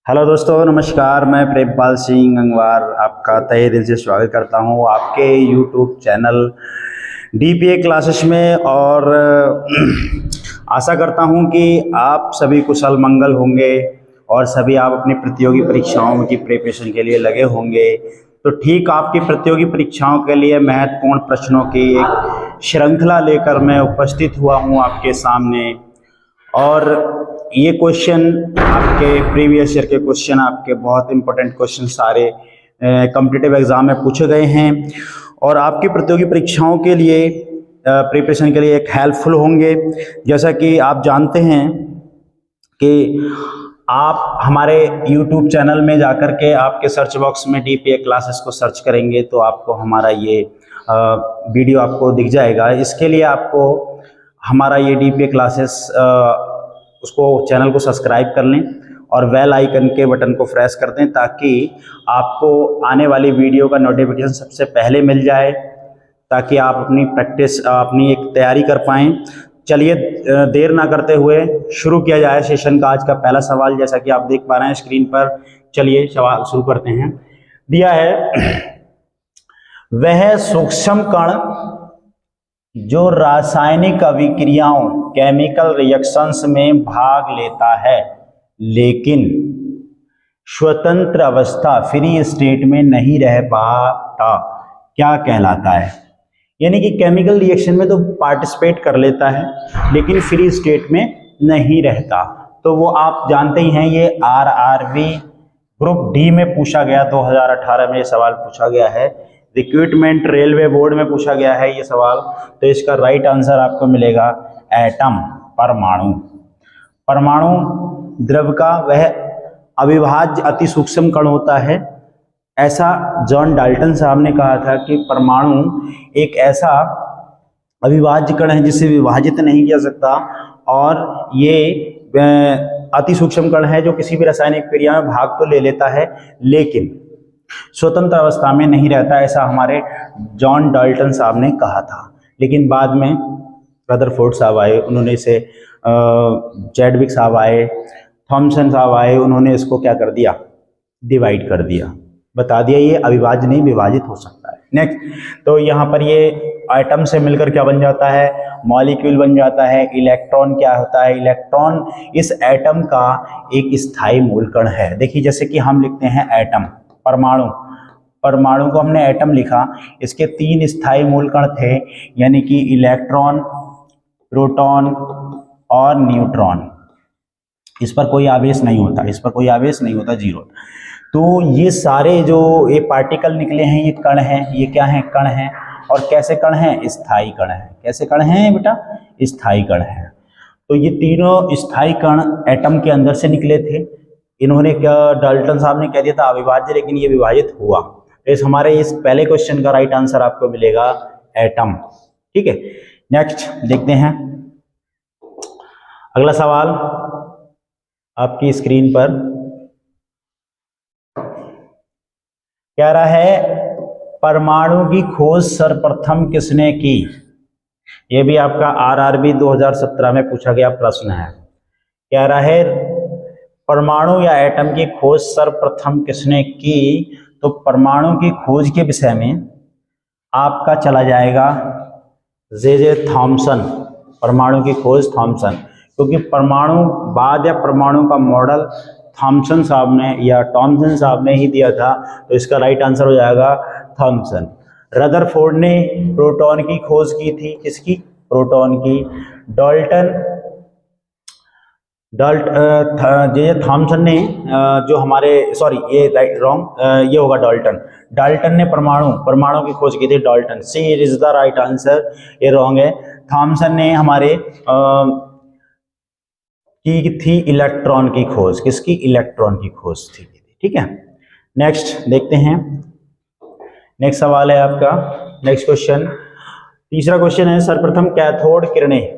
Hello दोस्तों, नमस्कार। मैं प्रेमपाल सिंह गंगवार आपका तहे दिल से स्वागत करता हूं आपके यूट्यूब चैनल डीपीए क्लासेस में। और आशा करता हूं कि आप सभी कुशल मंगल होंगे और सभी आप अपनी प्रतियोगी परीक्षाओं की प्रिपरेशन के लिए लगे होंगे। तो ठीक आपकी प्रतियोगी परीक्षाओं के लिए महत्वपूर्ण प्रश्नों की एक श्रृंखला लेकर मैं उपस्थित हुआ हूं आपके सामने। और ये क्वेश्चन आपके प्रीवियस ईयर के क्वेश्चन, आपके बहुत इंपॉर्टेंट क्वेश्चन सारे कॉम्पिटिटिव एग्जाम में पूछे गए हैं और आपकी प्रतियोगी परीक्षाओं के लिए प्रिपरेशन के लिए एक हेल्पफुल होंगे। जैसा कि आप जानते हैं कि आप हमारे YouTube चैनल में जाकर के आपके सर्च बॉक्स में डीपीए क्लासेस को सर्च करेंगे तो आपको हमारा ये वीडियो आपको दिख जाएगा। इसके लिए आपको हमारा ये डीपीए क्लासेस उसको चैनल को सब्सक्राइब कर लें और बेल आइकन के बटन को प्रेस कर दें ताकि आपको आने वाली वीडियो का नोटिफिकेशन सबसे पहले मिल जाए, ताकि आप अपनी प्रैक्टिस अपनी एक तैयारी कर पाएँ। चलिए देर ना करते हुए शुरू किया जाए सेशन का। आज का पहला सवाल जैसा कि आप देख पा रहे हैं स्क्रीन पर, चलिए सवाल शुरू करते हैं। दिया है, वह सूक्ष्म कण जो रासायनिक अभिक्रियाओं केमिकल रिएक्शंस में भाग लेता है लेकिन स्वतंत्र अवस्था फ्री स्टेट में नहीं रह पाता, क्या कहलाता है? यानी कि केमिकल रिएक्शन में तो पार्टिसिपेट कर लेता है लेकिन फ्री स्टेट में नहीं रहता। तो वो आप जानते ही हैं, ये RRB ग्रुप डी में पूछा गया, 2018 में ये सवाल पूछा गया है। रिक्रूटमेंट रेलवे बोर्ड में पूछा गया है ये सवाल। तो इसका राइट आंसर आपको मिलेगा एटम, परमाणु। परमाणु द्रव का वह अविभाज्य अति सूक्ष्म कण होता है। ऐसा जॉन डाल्टन साहब ने कहा था कि परमाणु एक ऐसा अविभाज्य कण है जिसे विभाजित नहीं किया सकता और ये अति सूक्ष्म कण है जो किसी भी रासायनिक क्रिया में भाग तो ले लेता है लेकिन स्वतंत्र अवस्था में नहीं रहता। ऐसा हमारे जॉन डाल्टन साहब ने कहा था। लेकिन बाद में रदरफोर्ड साहब आए, उन्होंने इसे चैडविक साहब आए, थॉमसन साहब आए, उन्होंने इसको क्या कर दिया, डिवाइड कर दिया, बता दिया ये अविभाज्य नहीं विभाजित हो सकता है। नेक्स्ट, तो यहाँ पर ये एटम से मिलकर क्या बन जाता है, मॉलिक्यूल बन जाता है। इलेक्ट्रॉन क्या होता है? इलेक्ट्रॉन इस एटम का एक स्थायी मूलकण है। देखिए जैसे कि हम लिखते हैं एटम, परमाणु, परमाणु को हमने एटम लिखा, इसके 3 स्थायी मूलकण थे यानी कि इलेक्ट्रॉन, प्रोटॉन और न्यूट्रॉन। इस पर कोई आवेश नहीं होता, इस पर कोई आवेश नहीं होता, जीरो। तो ये सारे जो ये पार्टिकल निकले हैं ये कण हैं। ये क्या हैं? कण हैं। और कैसे कण हैं? स्थायी कण हैं। कैसे कण हैं बेटा? स्थायी कण हैं। तो ये तीनों स्थायी कण एटम के अंदर से निकले थे। इन्होंने क्या, डाल्टन साहब ने कह दिया था अविभाज्य, लेकिन ये विभाजित हुआ। तो इस हमारे इस पहले क्वेश्चन का राइट आंसर आपको मिलेगा एटम। ठीक है, नेक्स्ट देखते हैं अगला सवाल आपकी स्क्रीन पर। कह रहा है, परमाणु की खोज सर्वप्रथम किसने की? यह भी आपका RRB 2017 में पूछा गया प्रश्न है। कह रहा है, परमाणु या एटम की खोज सर्वप्रथम किसने की? तो परमाणु की खोज के विषय में आपका चला जाएगा J.J. थॉमसन। परमाणु की खोज थॉमसन, क्योंकि परमाणुवाद या परमाणु का मॉडल थॉमसन साहब ने या टॉमसन साहब ने ही दिया था। तो इसका राइट आंसर हो जाएगा थॉमसन। रदरफोर्ड ने प्रोटॉन की खोज की थी। किसकी? प्रोटॉन की। J.J. थॉमसन ने जो हमारे, सॉरी ये राइट रॉन्ग, ये होगा डाल्टन। डाल्टन ने परमाणु की खोज की थी, Dalton. C is the right answer, ये रॉन्ग है। थॉमसन ने हमारे की थी इलेक्ट्रॉन की खोज। किसकी? इलेक्ट्रॉन की खोज थी। ठीक है, नेक्स्ट देखते हैं। नेक्स्ट सवाल है आपका, नेक्स्ट क्वेश्चन, तीसरा क्वेश्चन है, सर्वप्रथम कैथोड किरणें,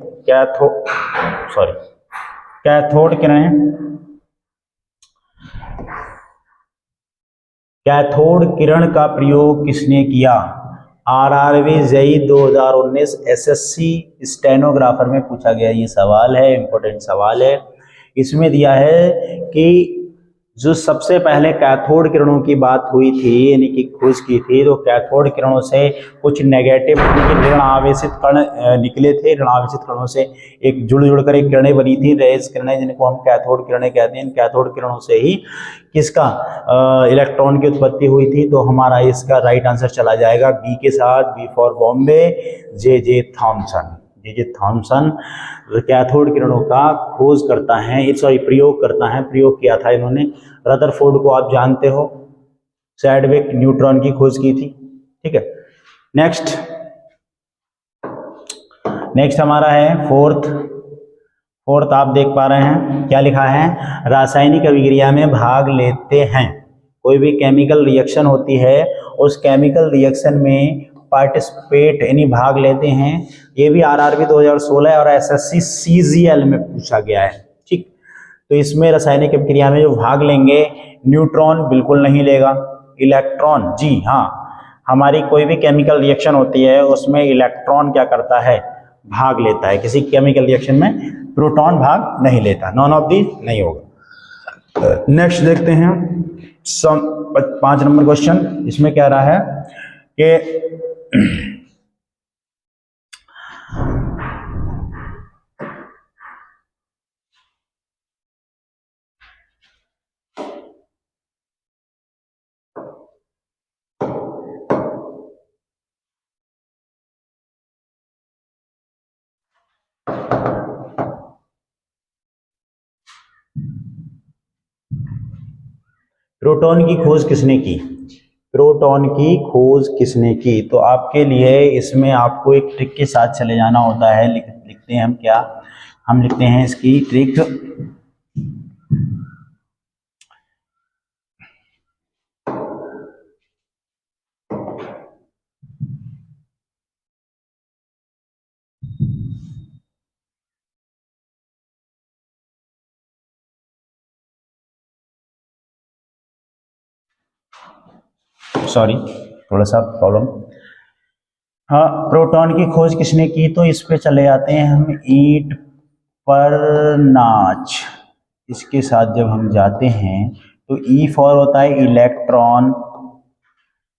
कैथोड किरण का प्रयोग किसने किया? RRB JEE 2019 SSC स्टेनोग्राफर में पूछा गया ये सवाल है, इंपॉर्टेंट सवाल है। इसमें दिया है कि जो सबसे पहले कैथोड किरणों की बात हुई थी यानी कि खोज की थी, तो कैथोड किरणों से कुछ नेगेटिव ऋण आवेशित कण निकले थे। ऋण आवेशित कणों से एक जुड़ कर एक किरणें बनी थी, रेज किरणें, जिनको हम कैथोड किरणें कहते हैं। इन कैथोड किरणों से ही किसका इलेक्ट्रॉन की उत्पत्ति हुई थी। तो हमारा इसका राइट आंसर चला जाएगा बी के साथ, B for Bombay, J Thomson. J Thomson cathode किरणों का खोज करता है, सॉरी प्रयोग करता है, प्रयोग किया था इन्होंने। रदरफोर्ड को आप जानते हो, चैडविक न्यूट्रॉन की खोज की थी। ठीक है, नेक्स्ट हमारा है फोर्थ आप देख पा रहे हैं क्या लिखा है, रासायनिक अभिक्रिया में भाग लेते हैं। कोई भी केमिकल रिएक्शन होती है, उस केमिकल रिएक्शन में पार्टिसिपेट यानी भाग लेते हैं। ये भी आरआरबी 2016 और एसएससी सीजीएल में पूछा गया है। ठीक, तो इसमें रासायनिक अभिक्रिया में जो भाग लेंगे, न्यूट्रॉन बिल्कुल नहीं लेगा, इलेक्ट्रॉन, जी हाँ, हमारी कोई भी केमिकल रिएक्शन होती है उसमें इलेक्ट्रॉन क्या करता है, भाग लेता है। किसी केमिकल रिएक्शन में प्रोटॉन भाग नहीं लेता, नॉन ऑफ दी नहीं होगा। नेक्स्ट देखते हैं 5 नंबर क्वेश्चन। इसमें क्या रहा है कि प्रोटॉन की खोज किसने की, प्रोटॉन की खोज किसने की। तो आपके लिए इसमें आपको एक ट्रिक के साथ चले जाना होता है। लिखते हैं हम क्या, हम लिखते हैं इसकी ट्रिक। सॉरी, थोड़ा सा प्रॉब्लम। हाँ, प्रोटॉन की खोज किसने की, तो इस पे चले जाते हैं हम, ईंट पर नाच। इसके साथ जब हम जाते हैं तो ई फॉर होता है इलेक्ट्रॉन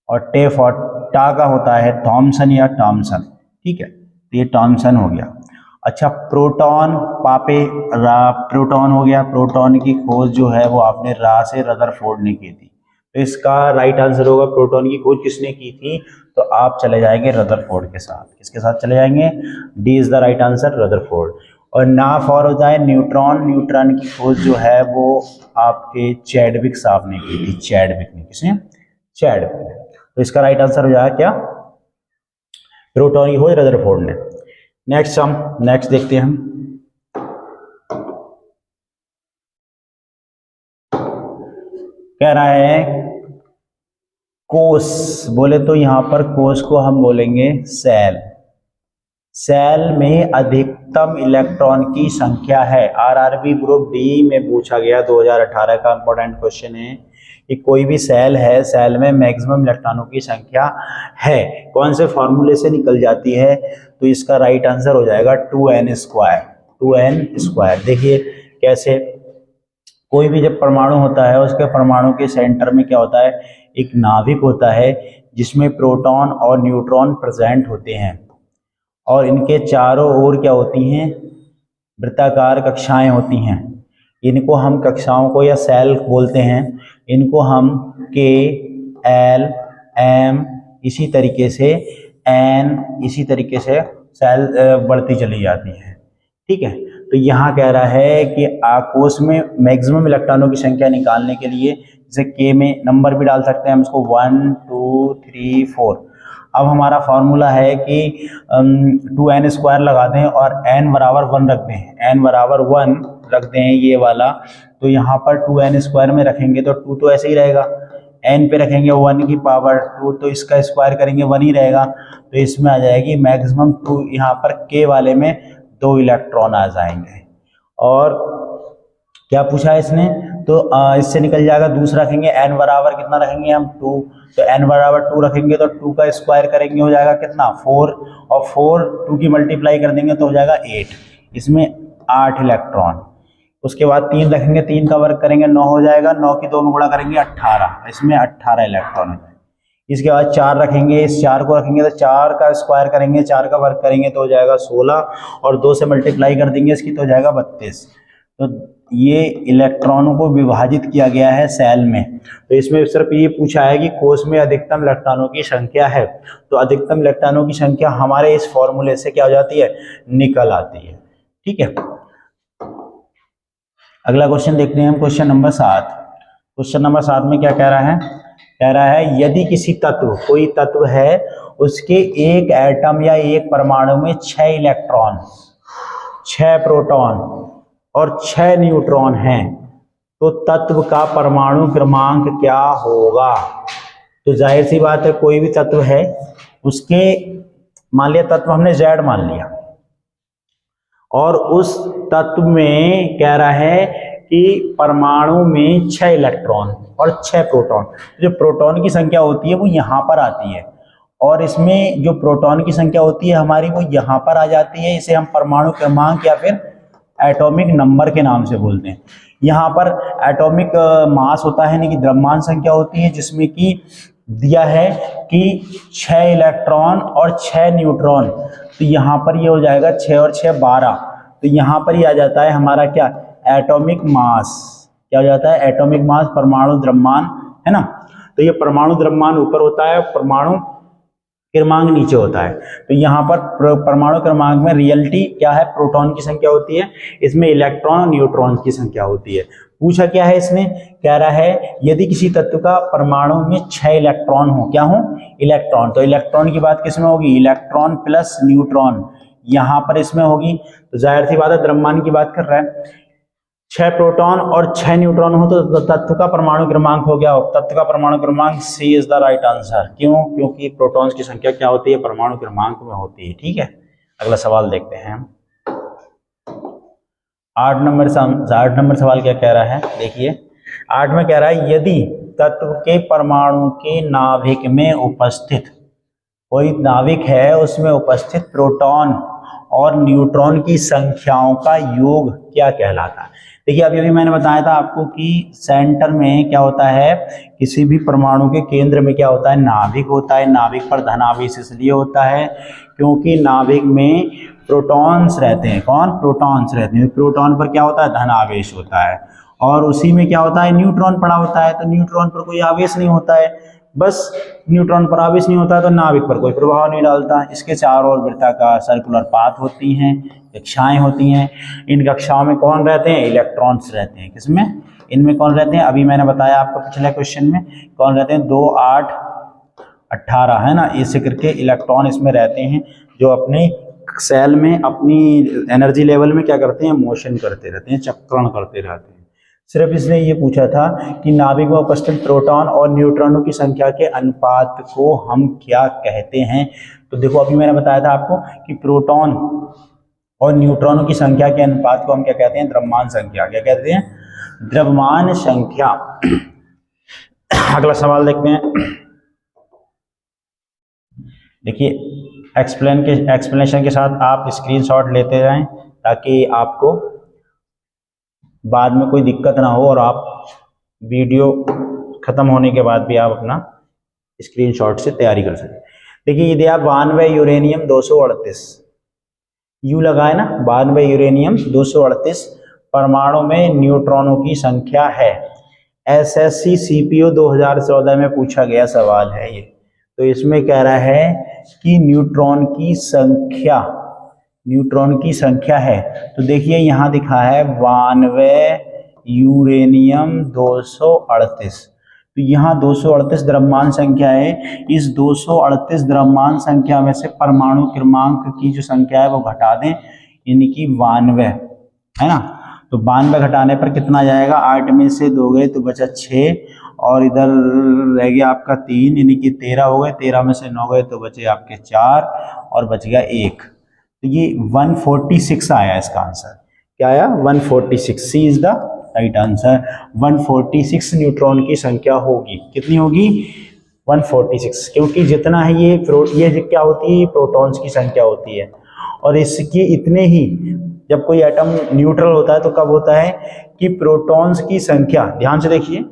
और टे फॉर टा का होता है थॉमसन या टॉमसन। ठीक है, तो ये टॉमसन हो गया। अच्छा, प्रोटॉन पापे प्रोटॉन हो गया। प्रोटॉन की खोज जो है वो आपने रा से रदरफोर्ड ने की थी, तो इसका राइट आंसर होगा प्रोटॉन की खोज किसने की थी, तो आप चले जाएंगे रदरफोर्ड के साथ। किसके साथ चले जाएंगे, D is the right answer, Rutherford. और ना फॉर होता है न्यूट्रॉन। न्यूट्रॉन की खोज जो है वो आपके चैडविक साहब ने की थी। चैडविक ने, किसने, चैडविक ने। तो इसका राइट आंसर हो जाएगा क्या, प्रोटॉन की खोज रदरफोर्ड ने। नेक्स्ट देखते हैं हम। कह रहा है कोष, बोले तो यहां पर कोष को हम बोलेंगे सेल। सेल में अधिकतम इलेक्ट्रॉन की संख्या है। आरआरबी ग्रुप डी में पूछा गया, 2018 का इंपॉर्टेंट क्वेश्चन है कि कोई भी सेल है, सेल में मैक्सिमम इलेक्ट्रॉनों की संख्या है, कौन से फॉर्मूले से निकल जाती है, तो इसका राइट आंसर हो जाएगा 2n स्क्वायर। 2n स्क्वायर देखिए कैसे, कोई भी जब परमाणु होता है उसके परमाणु के सेंटर में क्या होता है, एक नाभिक होता है जिसमें प्रोटॉन और न्यूट्रॉन प्रेजेंट होते हैं, और इनके चारों ओर क्या होती हैं, वृत्ताकार कक्षाएं होती हैं। इनको हम कक्षाओं को या सेल बोलते हैं। इनको हम के, एल, एम, इसी तरीके से एन, इसी तरीके से सेल बढ़ती चली जाती है। ठीक है, तो यहाँ कह रहा है कि कोष में मैक्सिमम इलेक्ट्रॉनों की संख्या निकालने के लिए, जैसे के में नंबर भी डाल सकते हैं हम इसको 1 2 3 4। अब हमारा फॉर्मूला है कि 2n स्क्वायर लगा दें और n बराबर 1 रख दें, n बराबर 1 रख दें ये वाला। तो यहाँ पर 2n स्क्वायर में रखेंगे तो 2 तो ऐसे ही रहेगा, n पे रखेंगे 1 की पावर 2, तो इसका स्क्वायर करेंगे 1 ही रहेगा। तो इसमें आ जाएगी मैक्सिमम 2, यहाँ पर k वाले में 2 इलेक्ट्रॉन आ जाएंगे। और क्या पूछा है इसने, तो इससे निकल जाएगा, दूसरा रखेंगे n बराबर कितना रखेंगे हम 2, तो n बराबर 2 रखेंगे तो 2 का स्क्वायर करेंगे हो जाएगा कितना 4, और 4 2 की मल्टीप्लाई कर देंगे तो हो जाएगा 8। इसमें 8 इलेक्ट्रॉन। उसके बाद 3 रखेंगे, 3 का वर्ग करेंगे 9 हो जाएगा, 9 की 2 में गुणा करेंगे 18, इसमें 18 इलेक्ट्रॉन है। इसके बाद 4 रखेंगे, इस 4 को रखेंगे तो 4 का स्क्वायर करेंगे, 4 का वर्ग करेंगे तो हो जाएगा 16, और 2 से मल्टीप्लाई कर देंगे इसकी तो हो जाएगा 32। तो ये इलेक्ट्रॉनों को विभाजित किया गया है सेल में। तो इसमें सिर्फ ये पूछा है कि कोष में अधिकतम इलेक्ट्रॉनों की संख्या है, तो अधिकतम इलेक्ट्रॉनों की संख्या हमारे इस फॉर्मूले से क्या हो जाती है, निकल आती है। ठीक है, अगला क्वेश्चन देखते हैं हम, क्वेश्चन नंबर 7। क्वेश्चन नंबर 7 में क्या कह रहा है, कह रहा है यदि किसी तत्व, कोई तत्व है, उसके एक एटम या एक परमाणु में 6 इलेक्ट्रॉन, 6 प्रोटॉन और 6 न्यूट्रॉन हैं, तो तत्व का परमाणु क्रमांक क्या होगा। तो जाहिर सी बात है, कोई भी तत्व है, उसके मान लिया तत्व हमने Z मान लिया, और उस तत्व में कह रहा है कि परमाणु में 6 इलेक्ट्रॉन और 6 प्रोटॉन। जो प्रोटॉन की संख्या होती है वो यहाँ पर आती है, और इसमें जो प्रोटॉन की संख्या होती है हमारी वो यहाँ पर आ जाती है। इसे हम परमाणु क्रमांक या फिर एटॉमिक नंबर के नाम से बोलते हैं। यहाँ पर एटॉमिक मास होता है, यानी कि द्रव्यमान संख्या होती है, जिसमें कि दिया है कि 6 इलेक्ट्रॉन और 6 न्यूट्रॉन। तो यहाँ पर ये हो जाएगा 6 और 6 12। तो यहाँ पर ही आ जाता है हमारा क्या, एटॉमिक मास। क्या हो जाता है, एटॉमिक मास, परमाणु द्रव्यमान, है ना। तो ये परमाणु द्रव्यमान ऊपर होता है, परमाणु क्रमांक नीचे होता है। तो यहाँ पर परमाणु क्रमांक में रियलिटी क्या है, प्रोटॉन की संख्या होती है, इसमें इलेक्ट्रॉन और न्यूट्रॉन की संख्या होती है। पूछा क्या है इसने, कह रहा है यदि किसी तत्व का परमाणु में 6 इलेक्ट्रॉन हो, क्या हो, इलेक्ट्रॉन। तो इलेक्ट्रॉन की बात किसमें होगी, इलेक्ट्रॉन प्लस न्यूट्रॉन, यहाँ पर इसमें होगी। तो जाहिर सी बात है द्रव्यमान की बात कर रहा है। 6 प्रोटॉन और 6 न्यूट्रॉन हो तो तत्व का परमाणु क्रमांक हो गया, तत्व का परमाणु क्रमांक सी इज द राइट आंसर। क्यों, क्योंकि प्रोटॉन्स की संख्या क्या होती है, परमाणु क्रमांक में होती है। ठीक है, अगला सवाल देखते हैं। 8 नंबर सवाल क्या कह रहा है, देखिए 8 में कह रहा है यदि तत्व के परमाणु के नाभिक में उपस्थित, कोई नाभिक है उसमें उपस्थित प्रोटॉन और न्यूट्रॉन की संख्याओं का योग क्या कहलाता है। देखिए अभी मैंने बताया था आपको कि सेंटर में क्या होता है, किसी भी परमाणु के केंद्र में क्या होता है, नाभिक होता है। नाभिक पर धनावेश इसलिए होता है क्योंकि नाभिक में प्रोटॉन्स रहते हैं। कौन, प्रोटॉन्स रहते हैं। प्रोटॉन पर क्या होता है, धनावेश होता है, और उसी में क्या होता है, न्यूट्रॉन पड़ा होता है। तो न्यूट्रॉन पर कोई आवेश नहीं होता है, बस न्यूट्रॉन पर आवेश नहीं होता है तो नाभिक पर कोई प्रभाव नहीं डालता। इसके चारों ओर वृत्ताकार सर्कुलर पाथ होती हैं, कक्षाएं होती हैं। इन कक्षाओं में कौन रहते हैं, इलेक्ट्रॉन्स रहते हैं। किसमें, इनमें कौन रहते हैं, अभी मैंने बताया आपको पिछले क्वेश्चन में कौन रहते हैं, 2 8 18, है ना। ऐसे करके इलेक्ट्रॉन इसमें रहते हैं, जो अपने सेल में अपनी एनर्जी लेवल में क्या करते हैं, मोशन करते रहते हैं, चक्रण करते रहते हैं। सिर्फ इसने ये पूछा था कि नाभिक में उपस्थित प्रोटॉन और न्यूट्रॉनों की संख्या के अनुपात को हम क्या कहते हैं। तो देखो अभी मैंने बताया था आपको कि प्रोटॉन और न्यूट्रॉनों की संख्या के अनुपात को हम क्या कहते हैं, द्रव्यमान संख्या। क्या कहते हैं, द्रव्यमान संख्या। अगला सवाल देखते हैं। देखिए एक्सप्लेनेशन के साथ आप स्क्रीनशॉट लेते जाएं ताकि आपको बाद में कोई दिक्कत ना हो, और आप वीडियो खत्म होने के बाद भी आप अपना स्क्रीनशॉट से तैयारी कर सकें। देखिए ये दिया 92 यूरेनियम 238, यू लगाए ना, 92 यूरेनियम 238 परमाणु में न्यूट्रॉनों की संख्या है। एसएससी सीपीओ 2014 में पूछा गया सवाल है ये। तो इसमें कह रहा है कि न्यूट्रॉन की संख्या है। तो देखिए यहाँ दिखा है 92 यूरेनियम 238। तो यहाँ 238 द्रव्यमान संख्या है। इस 238 द्रव्यमान संख्या में से परमाणु क्रमांक की जो संख्या है वो घटा दें, यानी कि 92, है ना। तो 92 घटाने पर कितना जाएगा, 8 में से 2 गए तो बचा 6, और इधर रह गया आपका 3, यानी कि 13 हो गए। 13 में से 9 गए तो बचे आपके 4 और बच गया 1। तो ये 146 आया इसका आंसर। क्या आया, 146। C is the right answer. 146 neutron की संख्या होगी। कितनी होगी, 146, क्योंकि जितना है ये क्या होती है, प्रोटॉन्स की संख्या होती है, और इसके इतने ही जब कोई एटम न्यूट्रल होता है तो कब होता है कि प्रोटॉन्स की संख्या, ध्यान से देखिए,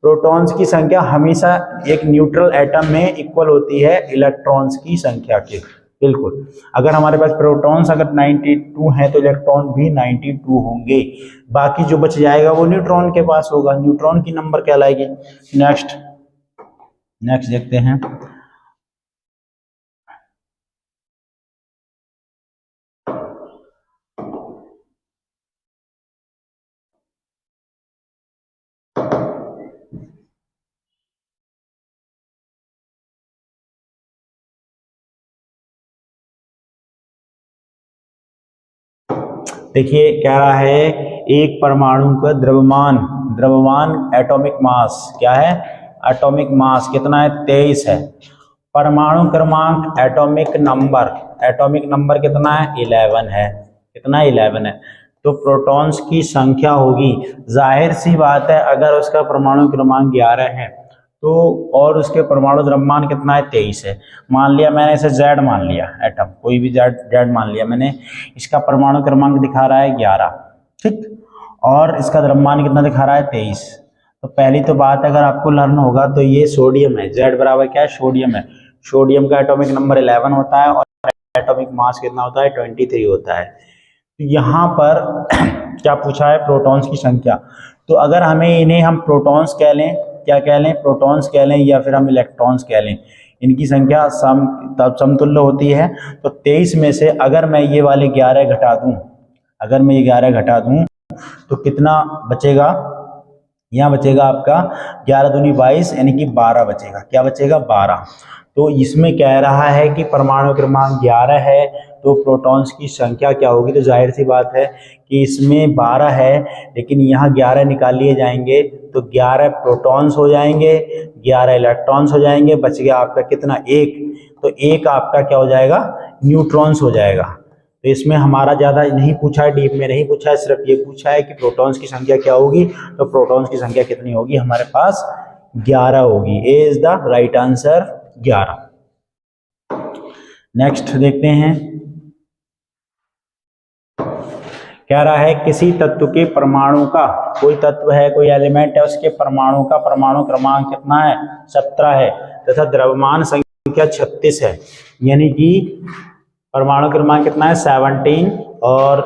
प्रोटॉन्स की संख्या हमेशा एक न्यूट्रल एटम में इक्वल होती है इलेक्ट्रॉन्स की संख्या के। बिल्कुल, अगर हमारे पास प्रोटॉन्स अगर 92 हैं तो इलेक्ट्रॉन भी 92 होंगे, बाकी जो बच जाएगा वो न्यूट्रॉन के पास होगा, न्यूट्रॉन की नंबर कहलाएगी। नेक्स्ट देखते हैं। देखिए कह रहा है एक परमाणु का द्रव्यमान एटॉमिक मास क्या है, एटॉमिक मास कितना है, 23 है। परमाणु क्रमांक एटॉमिक नंबर कितना है, 11 है। कितना, 11 है। तो प्रोटॉन्स की संख्या होगी, जाहिर सी बात है अगर उसका परमाणु क्रमांक 11 है तो और उसके परमाणु द्रव्यमान कितना है, 23 है। मान लिया मैंने इसे Z मान लिया, एटम कोई भी Z मान लिया मैंने, इसका परमाणु क्रमांक दिखा रहा है 11, ठीक, और इसका द्रव्यमान कितना दिखा रहा है, 23। तो पहली तो बात अगर आपको लर्न होगा तो ये सोडियम है, Z बराबर क्या है, सोडियम है। सोडियम का एटॉमिक नंबर 11 होता है और एटॉमिक मास कितना होता है, 23 होता है। तो यहाँ पर क्या पूछा है, प्रोटॉन्स की संख्या। तो अगर हमें इन्हें हम प्रोटॉन्स कह लें, क्या कह लें, प्रोटॉन्स कह लें या फिर हम इलेक्ट्रॉन्स कह लें, इनकी संख्या तब समतुल्य होती है। तो 23 में से अगर मैं ये वाले 11 घटा दूं, अगर मैं ये 11 घटा दूं तो कितना बचेगा, यहाँ बचेगा आपका 11 दूनी 22 यानी कि 12 बचेगा। क्या बचेगा, 12। तो इसमें कह रहा है कि परमाणु क्रमांक 11 है तो प्रोटॉन्स की संख्या क्या होगी, तो जाहिर सी बात है कि इसमें 12 है लेकिन यहाँ 11 निकाल लिए जाएंगे तो 11 प्रोटॉन्स हो जाएंगे, 11 इलेक्ट्रॉन्स हो जाएंगे, बच गया आपका कितना, 1। तो 1 आपका क्या हो जाएगा, न्यूट्रॉन्स हो जाएगा। तो इसमें हमारा ज़्यादा नहीं पूछा है, डीप में नहीं पूछा है, सिर्फ ये पूछा है कि प्रोटॉन्स की संख्या क्या होगी। तो प्रोटॉन्स की संख्या कितनी होगी, हमारे पास 11 होगी। A is the right answer, 11। Next देखते हैं, कह रहा है किसी तत्व के परमाणु का, कोई तत्व है, कोई एलिमेंट है, उसके परमाणु का परमाणु क्रमांक कितना है, 17 है, तथा द्रव्यमान संख्या 36 है। यानी कि परमाणु क्रमांक कितना है, 17, और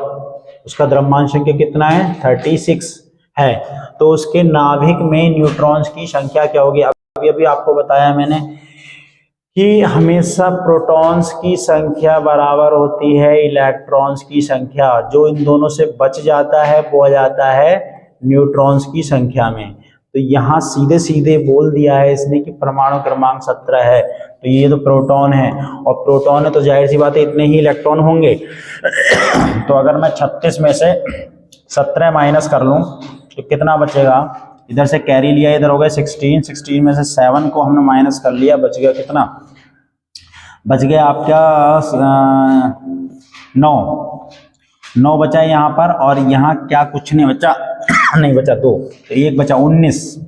उसका द्रव्यमान संख्या कितना है, 36 है। तो उसके नाभिक में न्यूट्रॉन्स की संख्या क्या होगी। अभी आपको बताया मैंने कि हमेशा प्रोटॉन्स की संख्या बराबर होती है इलेक्ट्रॉन्स की संख्या, जो इन दोनों से बच जाता है वो आ जाता है न्यूट्रॉन्स की संख्या में। तो यहाँ सीधे सीधे बोल दिया है इसने कि परमाणु क्रमांक 17 है, तो ये तो प्रोटॉन है, और प्रोटॉन है तो जाहिर सी बात है इतने ही इलेक्ट्रॉन होंगे। तो अगर मैं 36 में से 17 माइनस कर लूँ तो कितना बचेगा, इधर से कैरी लिया, इधर हो गया 16 में से 7 को हमने माइनस कर लिया, बच गया कितना, बच गया आपका 9 बचा है यहाँ पर, और यहाँ क्या कुछ नहीं बचा, नहीं बचा 2, तो एक बचा 19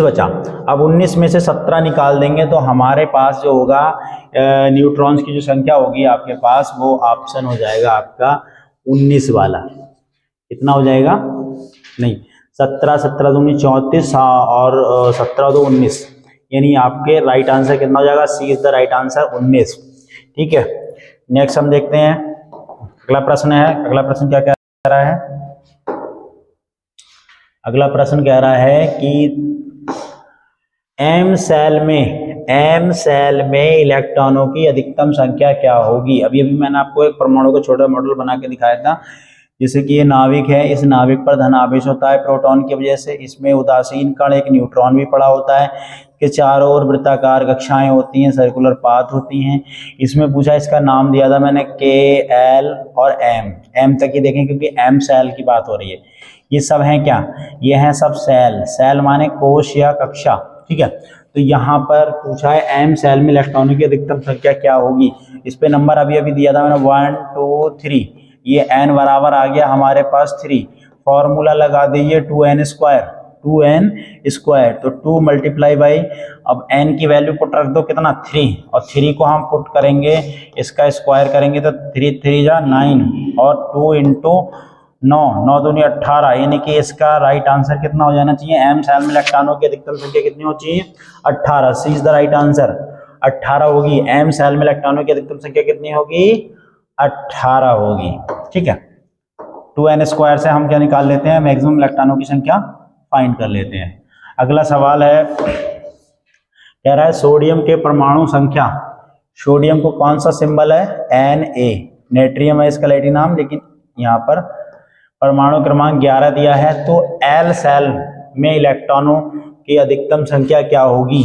बचा। अब 19 में से 17 निकाल देंगे तो हमारे पास जो होगा न्यूट्रॉन्स की जो संख्या होगी आपके पास, वो ऑप्शन हो जाएगा आपका 19 वाला। कितना हो जाएगा, नहीं 17 दूनी 34 और 17 दो 19, यानी आपके राइट आंसर कितना हो जाएगा, सी इज द राइट आंसर, 19। ठीक है, नेक्स्ट हम देखते हैं, अगला प्रश्न है। अगला प्रश्न क्या कह रहा है, अगला प्रश्न कह रहा है कि एम सेल में इलेक्ट्रॉनों की अधिकतम संख्या क्या होगी। अभी मैंने आपको एक परमाणु का छोटा मॉडल बना के दिखाया था, जैसे कि ये नाभिक है, इस नाभिक पर धन आवेश होता है प्रोटॉन की वजह से, इसमें उदासीन कण एक न्यूट्रॉन भी पड़ा होता है, के चारों ओर वृत्ताकार कक्षाएं होती हैं, सर्कुलर पाथ होती हैं। इसमें पूछा, इसका नाम दिया था मैंने के, एल और एम तक ही देखें क्योंकि एम सेल की बात हो रही है। ये सब हैं क्या, ये हैं सब सेल माने कोश या कक्षा। ठीक है, तो यहाँ पर पूछा है एम सेल में इलेक्ट्रॉनों की अधिकतम संख्या क्या होगी। इस पे नंबर अभी दिया था मैंने 1 2 3, ये n बराबर आ गया हमारे पास 3, फॉर्मूला लगा दीजिए 2n स्क्वायर, 2n स्क्वायर, तो 2 मल्टीप्लाई बाई, अब n की वैल्यू पुट रख दो कितना 3, और 3 को हम पुट करेंगे, इसका स्क्वायर करेंगे तो 3 3 जा 9, और 2 इंटू 9, 9 दूनी 18, यानी कि इसका राइट आंसर कितना हो जाना चाहिए, m सेल में इलेक्ट्रॉनों की अधिकतम संख्या कितनी होनी चाहिए 18, सी इज द राइट आंसर 18 होगी। m सेल में इलेक्ट्रॉनों की अधिकतम संख्या कितनी होगी 18 होगी। ठीक है, 2n स्क्वायर से हम क्या निकाल लेते हैं, मैक्सिमम इलेक्ट्रॉनों की संख्या फाइंड कर लेते हैं। अगला सवाल है, कह रहा है सोडियम के परमाणु संख्या, सोडियम को कौन सा सिंबल है Na, नेट्रियम है इसका लैटिन नाम, लेकिन यहाँ पर परमाणु क्रमांक 11 दिया है, तो L सेल में इलेक्ट्रॉनों की अधिकतम संख्या क्या होगी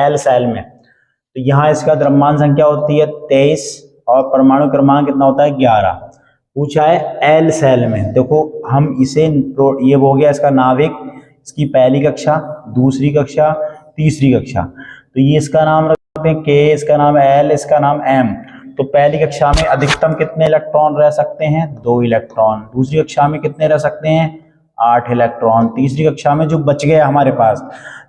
L सेल में, तो यहाँ इसका द्रव्यमान संख्या होती है 23 और परमाणु क्रमांक कितना होता है 11, पूछा है L सेल में। देखो हम इसे, ये हो गया इसका नाभिक, इसकी पहली कक्षा, दूसरी कक्षा, तीसरी कक्षा, तो ये इसका नाम रखते हैं K, इसका नाम L, इसका नाम M। तो पहली कक्षा में अधिकतम कितने इलेक्ट्रॉन रह सकते हैं 2 इलेक्ट्रॉन, दूसरी कक्षा में कितने रह सकते हैं 8 इलेक्ट्रॉन, तीसरी कक्षा में जो बच गया हमारे पास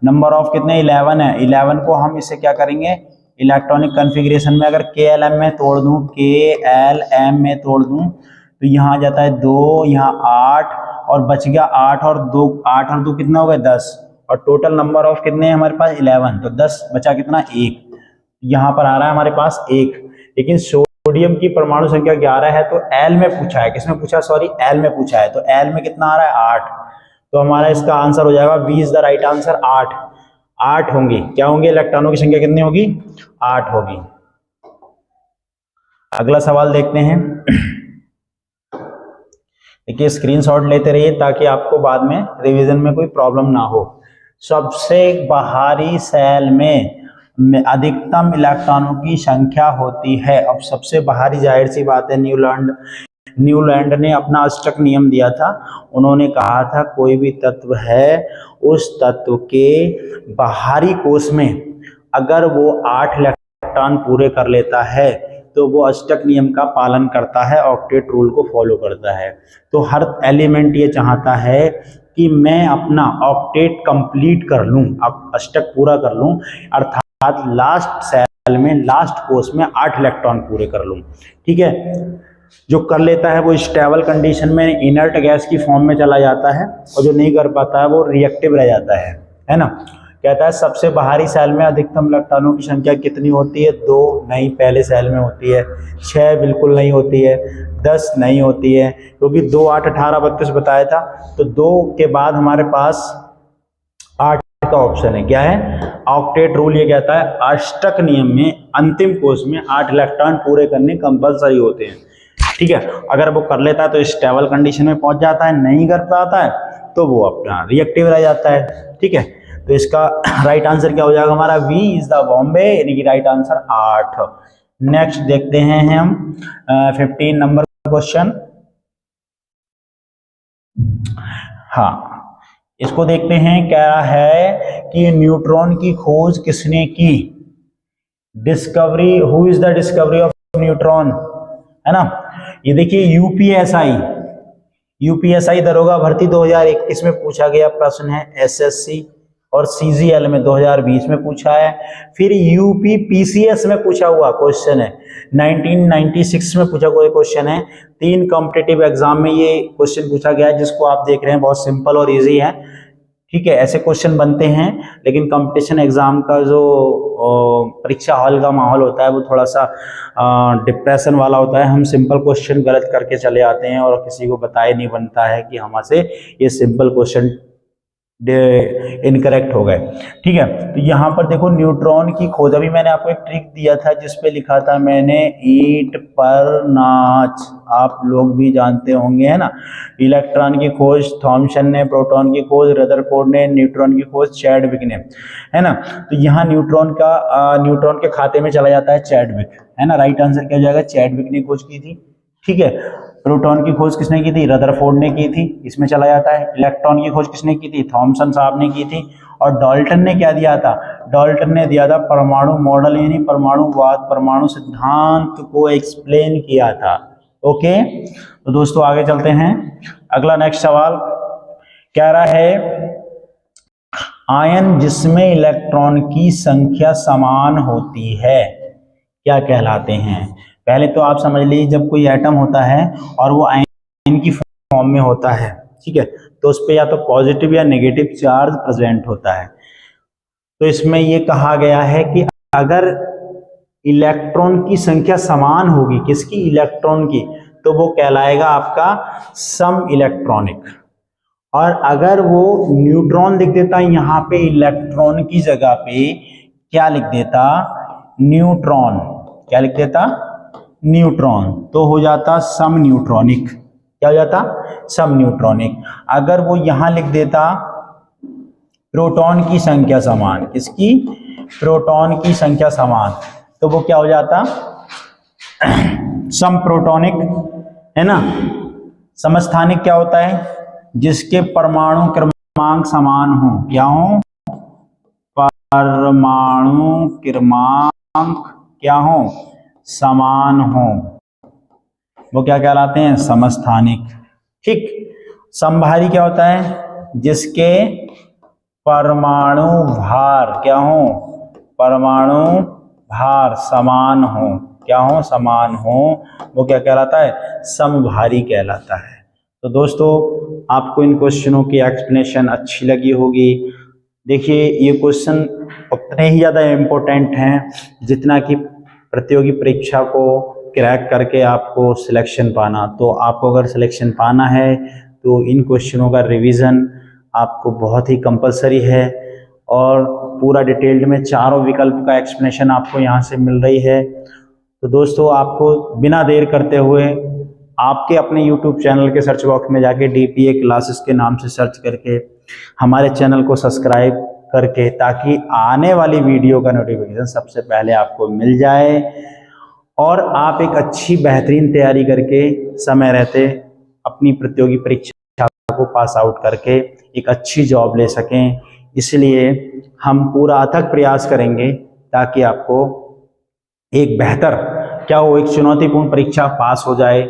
नंबर ऑफ कितने 11 है, 11 को हम इससे क्या करेंगे इलेक्ट्रॉनिक कॉन्फ़िगरेशन में अगर KLM में तोड़ दूं, KLM में तोड़ दूं, तो यहाँ आ जाता है 2, यहाँ 8 और बच गया 8 और 2, 8 और 2 कितना हो गया 10, और टोटल नंबर ऑफ कितने हैं हमारे पास 11, तो 10 बचा कितना 1, यहाँ पर आ रहा है हमारे पास 1। लेकिन सोडियम की परमाणु संख्या 11 है, तो L में पूछा है, किसमें पूछा सॉरी L में पूछा है, तो L में कितना आ रहा है 8, तो हमारा इसका आंसर हो जाएगा V is the right answer 8 होंगी, क्या होंगे इलेक्ट्रॉनों की संख्या कितनी होगी 8 होगी। अगला सवाल देखते हैं, देखिए स्क्रीनशॉट लेते रहिए ताकि आपको बाद में रिवीजन में कोई प्रॉब्लम ना हो। सबसे बाहरी सेल में अधिकतम इलेक्ट्रॉनों की संख्या होती है, अब सबसे बाहरी जाहिर सी बात है न्यूलैंड ने अपना अष्टक नियम दिया था, उन्होंने कहा था कोई भी तत्व है उस तत्व के बाहरी कोश में अगर वो 8 इलेक्ट्रॉन पूरे कर लेता है तो वो अष्टक नियम का पालन करता है, ऑक्टेट रूल को फॉलो करता है। तो हर एलिमेंट ये चाहता है कि मैं अपना ऑक्टेट कंप्लीट कर लूं, अब अष्टक पूरा कर लूं, अर्थात लास्ट सेल में लास्ट कोश में 8 इलेक्ट्रॉन पूरे कर लूं। ठीक है, जो कर लेता है वो स्टेबल कंडीशन में इनर्ट गैस की फॉर्म में चला जाता है, और जो नहीं कर पाता है वो रिएक्टिव रह जाता है ना। कहता है सबसे बाहरी सेल में अधिकतम इलेक्ट्रॉनों की संख्या कितनी होती है 2, नहीं पहले सेल में होती है, 6 बिल्कुल नहीं होती है, 10 नहीं होती है, क्योंकि 2, 8, 18, 32 बताया था, तो 2 के बाद हमारे पास 8 का ऑप्शन है, क्या है ऑक्टेट रूल। ये कहता है अष्टक नियम में अंतिम कोश में 8 इलेक्ट्रॉन पूरे करने कंपलसरी होते हैं। ठीक है, अगर वो कर लेता है तो स्टेबल कंडीशन में पहुंच जाता है, नहीं कर पाता है तो वो अपना रिएक्टिव रह जाता है। ठीक है, तो इसका राइट आंसर क्या हो जाएगा हमारा V इज द बॉम्बे, यानी कि राइट आंसर 8। नेक्स्ट देखते हैं हम 15 नंबर क्वेश्चन। हाँ, इसको देखते हैं, क्या है कि न्यूट्रॉन की खोज किसने की, discovery, who is the discovery of neutron, है ना। ये देखिए यूपीएसआई दरोगा भर्ती 2021 में पूछा गया प्रश्न है, एसएससी और सीजीएल में 2020 में पूछा है, फिर यूपीपीसीएस में पूछा हुआ क्वेश्चन है, 1996 में पूछा हुआ क्वेश्चन है, 3 कॉम्पिटिटिव एग्जाम में ये क्वेश्चन पूछा गया है, जिसको आप देख रहे हैं बहुत सिंपल और इजी है। ठीक है, ऐसे क्वेश्चन बनते हैं, लेकिन कंपटीशन एग्जाम का जो परीक्षा हॉल का माहौल होता है वो थोड़ा सा डिप्रेशन वाला होता है, हम सिंपल क्वेश्चन गलत करके चले आते हैं और किसी को बताए नहीं बनता है कि हमसे ये सिंपल क्वेश्चन इनकरेक्ट हो गए। ठीक है, तो यहाँ पर देखो न्यूट्रॉन की खोज, अभी मैंने आपको एक ट्रिक दिया था जिसपे लिखा था मैंने ईंट पर नाच, आप लोग भी जानते होंगे, है ना। इलेक्ट्रॉन की खोज थॉमसन ने, प्रोटॉन की खोज रदरफोर्ड ने, न्यूट्रॉन की खोज चैडविक ने, है ना। तो यहाँ न्यूट्रॉन के खाते में चला जाता है चैडविक, है ना। राइट आंसर क्या हो जाएगा, चैडविक ने खोज की थी। ठीक है, प्रोटॉन की खोज किसने की थी, रदरफोर्ड ने की थी, इसमें चला जाता है। इलेक्ट्रॉन की खोज किसने की थी, थॉमसन साहब ने की थी। और डाल्टन ने क्या दिया था, डाल्टन ने दिया था परमाणु मॉडल, यानी परमाणुवाद, परमाणु सिद्धांत को एक्सप्लेन किया था। ओके, तो दोस्तों आगे चलते हैं। अगला नेक्स्ट सवाल कह रहा है आयन जिसमें इलेक्ट्रॉन की संख्या समान होती है क्या कहलाते हैं? पहले तो आप समझ लीजिए, जब कोई एटम होता है और वो आयन की फॉर्म में होता है, ठीक है, तो उस पे या तो पॉजिटिव या नेगेटिव चार्ज प्रेजेंट होता है। तो इसमें ये कहा गया है कि अगर इलेक्ट्रॉन की संख्या समान होगी, किसकी? इलेक्ट्रॉन की, तो वो कहलाएगा आपका सम इलेक्ट्रॉनिक। और अगर वो न्यूट्रॉन लिख देता यहाँ पे इलेक्ट्रॉन की जगह पे, क्या लिख देता? न्यूट्रॉन। क्या लिख देता? न्यूट्रॉन, तो हो जाता सम न्यूट्रॉनिक। क्या हो जाता? सम न्यूट्रॉनिक। अगर वो यहां लिख देता प्रोटॉन की संख्या समान, किसकी? प्रोटॉन की संख्या समान, तो वो क्या हो जाता? सम प्रोटॉनिक, है ना। समस्थानिक क्या होता है? जिसके परमाणु क्रमांक समान हो। क्या हो? परमाणु क्रमांक क्या हो? समान हो, वो क्या कहलाते हैं? समस्थानिक। ठीक। समभारी क्या होता है? जिसके परमाणु भार क्या हो? परमाणु भार समान हो। क्या हो? समान हो, वो क्या कहलाता है? समभारी कहलाता है। तो दोस्तों, आपको इन क्वेश्चनों की एक्सप्लेनेशन अच्छी लगी होगी। देखिए, ये क्वेश्चन उतने ही ज़्यादा इम्पोर्टेंट हैं जितना कि प्रतियोगी परीक्षा को क्रैक करके आपको सिलेक्शन पाना। तो आपको अगर सिलेक्शन पाना है तो इन क्वेश्चनों का रिवीजन आपको बहुत ही कंपलसरी है, और पूरा डिटेल्ड में चारों विकल्प का एक्सप्लेनेशन आपको यहाँ से मिल रही है। तो दोस्तों, आपको बिना देर करते हुए आपके अपने YouTube चैनल के सर्च बॉक्स में जाके DPA क्लासेस के नाम से सर्च करके हमारे चैनल को सब्सक्राइब करके, ताकि आने वाली वीडियो का नोटिफिकेशन सबसे पहले आपको मिल जाए और आप एक अच्छी बेहतरीन तैयारी करके समय रहते अपनी प्रतियोगी परीक्षा को पास आउट करके एक अच्छी जॉब ले सकें। इसलिए हम पूरा अथक प्रयास करेंगे ताकि आपको एक बेहतर क्या हो, एक चुनौतीपूर्ण परीक्षा पास हो जाए।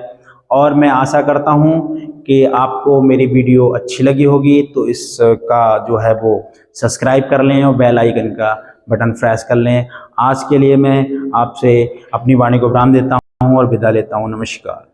और मैं आशा करता हूं कि आपको मेरी वीडियो अच्छी लगी होगी, तो इसका जो है वो सब्सक्राइब कर लें और बेल आइकन का बटन प्रेस कर लें। आज के लिए मैं आपसे अपनी वाणी को विराम देता हूं और विदा लेता हूं। नमस्कार।